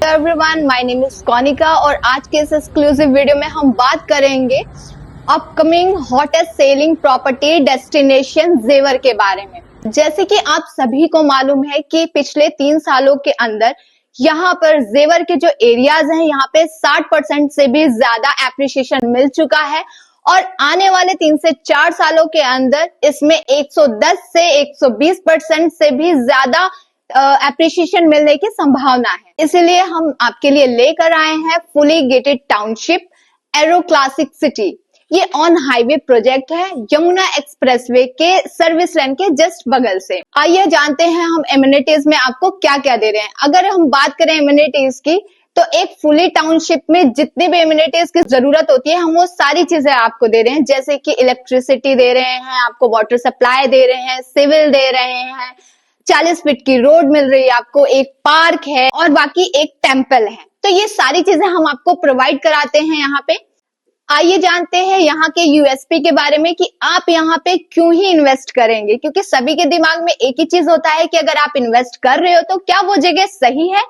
Everyone, my name is कॉनिका और आज के इस एक्सक्लूसिव वीडियो में हम बात करेंगे upcoming hottest selling property destination जेवर के बारे में। जैसे कि आप सभी को मालूम है कि पिछले 3 सालों के अंदर यहाँ पर जेवर के जो एरियाज हैं यहाँ पे 60% से भी ज्यादा एप्रिसिएशन मिल चुका है और आने वाले 3 से 4 सालों के अंदर इसमें 110 से 120% से भी ज्यादा एप्रिसिएशन मिलने की संभावना है। इसलिए हम आपके लिए लेकर आए हैं fully gated township arrow classic city. ये ऑन हाईवे प्रोजेक्ट है यमुना एक्सप्रेसवे के सर्विस लाइन के जस्ट बगल से। आइए जानते हैं हम एमिनिटीज में आपको क्या क्या दे रहे हैं। अगर हम बात करें एमिनिटीज की तो एक फुली टाउनशिप में जितनी भी एमिनिटीज की जरूरत होती है हम वो सारी चीजें आपको दे रहे हैं। जैसे कि इलेक्ट्रिसिटी दे रहे हैं, आपको वाटर सप्लाई दे रहे हैं, सिविल दे रहे हैं, 40 फीट की रोड मिल रही है आपको, एक पार्क है और बाकी एक टेम्पल है। तो ये सारी चीजें हम आपको प्रोवाइड कराते हैं यहाँ पे। आइए जानते हैं यहाँ के यूएसपी के बारे में कि आप यहाँ पे क्यों ही इन्वेस्ट करेंगे। क्योंकि सभी के दिमाग में एक ही चीज होता है कि अगर आप इन्वेस्ट कर रहे हो तो क्या वो जगह सही है,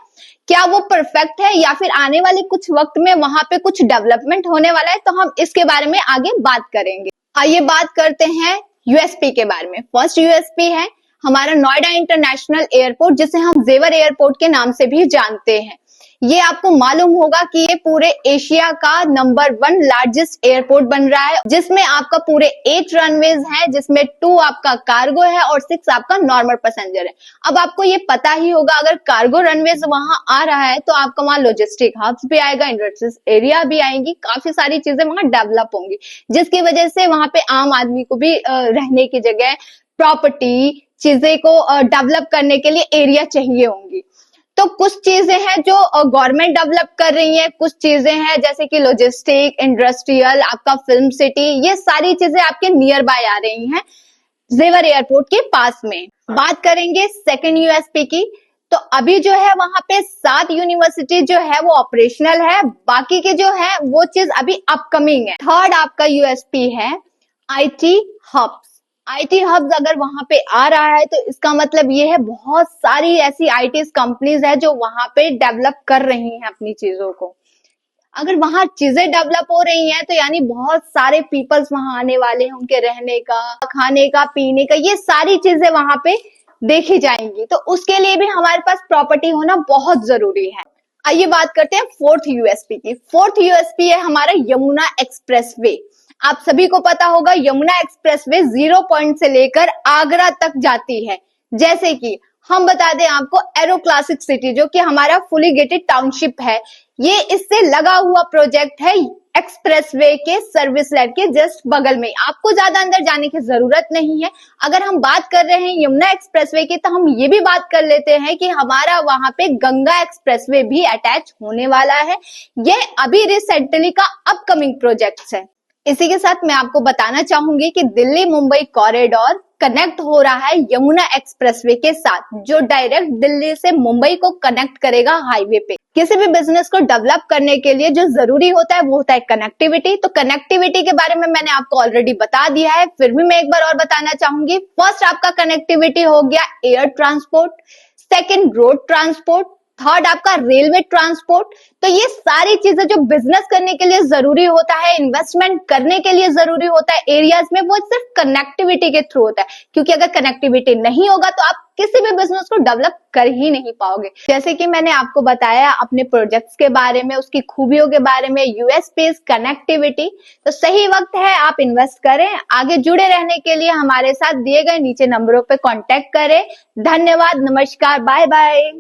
क्या वो परफेक्ट है, या फिर आने वाले कुछ वक्त में वहां पे कुछ डेवलपमेंट होने वाला है। तो हम इसके बारे में आगे बात करेंगे। आइए बात करते हैं यूएसपी के बारे में। फर्स्ट यूएसपी है हमारा नोएडा इंटरनेशनल एयरपोर्ट, जिसे हम जेवर एयरपोर्ट के नाम से भी जानते हैं। ये आपको मालूम होगा कि ये पूरे एशिया का नंबर 1 लार्जेस्ट एयरपोर्ट बन रहा है, जिसमें आपका पूरे 8 रनवेज हैं, जिसमें 2 आपका कार्गो है और 6 आपका नॉर्मल पैसेंजर है। अब आपको ये पता ही होगा अगर कार्गो रनवेज वहां आ रहा है तो आपका वहां लॉजिस्टिक हब्स भी आएगा, इंडस्ट्रियल एरिया भी आएंगी, काफी सारी चीजें वहां डेवलप होंगी, जिसकी वजह से वहां पे आम आदमी को भी रहने की जगह, प्रॉपर्टी, चीजें को डेवलप करने के लिए एरिया चाहिए होंगी। तो कुछ चीजें हैं जो गवर्नमेंट डेवलप कर रही है, कुछ चीजें हैं जैसे कि लॉजिस्टिक, इंडस्ट्रियल, आपका फिल्म सिटी, ये सारी चीजें आपके नियर बाय आ रही हैं जेवर एयरपोर्ट के पास में। बात करेंगे सेकंड यूएसपी की, तो अभी जो है वहां पे 7 यूनिवर्सिटी जो है वो ऑपरेशनल है, बाकी के जो है वो चीज अभी अपकमिंग है। थर्ड आपका यूएसपी है आईटी हब्स। आईटी हब्स अगर वहां पे आ रहा है तो इसका मतलब ये है बहुत सारी ऐसी आईटी कंपनीज है जो वहां पे डेवलप कर रही हैं अपनी चीजों को। अगर वहां चीजें डेवलप हो रही हैं तो यानी बहुत सारे पीपल्स वहां आने वाले हैं, उनके रहने का, खाने का, पीने का, ये सारी चीजें वहां पे देखी जाएंगी। तो उसके लिए भी हमारे पास प्रॉपर्टी होना बहुत जरूरी है। आइए बात करते हैं फोर्थ यूएसपी की। फोर्थ यूएसपी है हमारा यमुना एक्सप्रेसवे। आप सभी को पता होगा यमुना एक्सप्रेसवे 0 पॉइंट से लेकर आगरा तक जाती है। जैसे कि हम बता दें आपको एरो क्लासिक सिटी जो कि हमारा फुली गेटेड टाउनशिप है, ये इससे लगा हुआ प्रोजेक्ट है एक्सप्रेसवे के सर्विस लाइन के जस्ट बगल में। आपको ज्यादा अंदर जाने की जरूरत नहीं है। अगर हम बात कर रहे हैं यमुना एक्सप्रेसवे की तो हम ये भी बात कर लेते हैं कि हमारा वहां पे गंगा एक्सप्रेसवे भी अटैच होने वाला है। ये अभी रिसेंटली का अपकमिंग प्रोजेक्ट है। इसी के साथ मैं आपको बताना चाहूंगी कि दिल्ली मुंबई कॉरिडोर कनेक्ट हो रहा है यमुना एक्सप्रेसवे के साथ, जो डायरेक्ट दिल्ली से मुंबई को कनेक्ट करेगा हाईवे पे। किसी भी बिजनेस को डेवलप करने के लिए जो जरूरी होता है वो होता है कनेक्टिविटी। तो कनेक्टिविटी के बारे में मैंने आपको ऑलरेडी बता दिया है, फिर भी मैं एक बार और बताना चाहूंगी। फर्स्ट आपका कनेक्टिविटी हो गया air transport, second road transport, third आपका रेलवे ट्रांसपोर्ट। तो ये सारी चीजें जो बिजनेस करने के लिए जरूरी होता है, इन्वेस्टमेंट करने के लिए जरूरी होता है एरियाज में, वो सिर्फ कनेक्टिविटी के थ्रू होता है। क्योंकि अगर कनेक्टिविटी नहीं होगा तो आप किसी भी बिजनेस को डेवलप कर ही नहीं पाओगे। जैसे कि मैंने आपको बताया अपने प्रोजेक्ट्स के बारे में, उसकी खूबियों के बारे में, यूएसपी कनेक्टिविटी। तो सही वक्त है आप इन्वेस्ट करें। आगे जुड़े रहने के लिए हमारे साथ दिए गए नीचे नंबरों पे कांटेक्ट करें। धन्यवाद, नमस्कार, बाय बाय।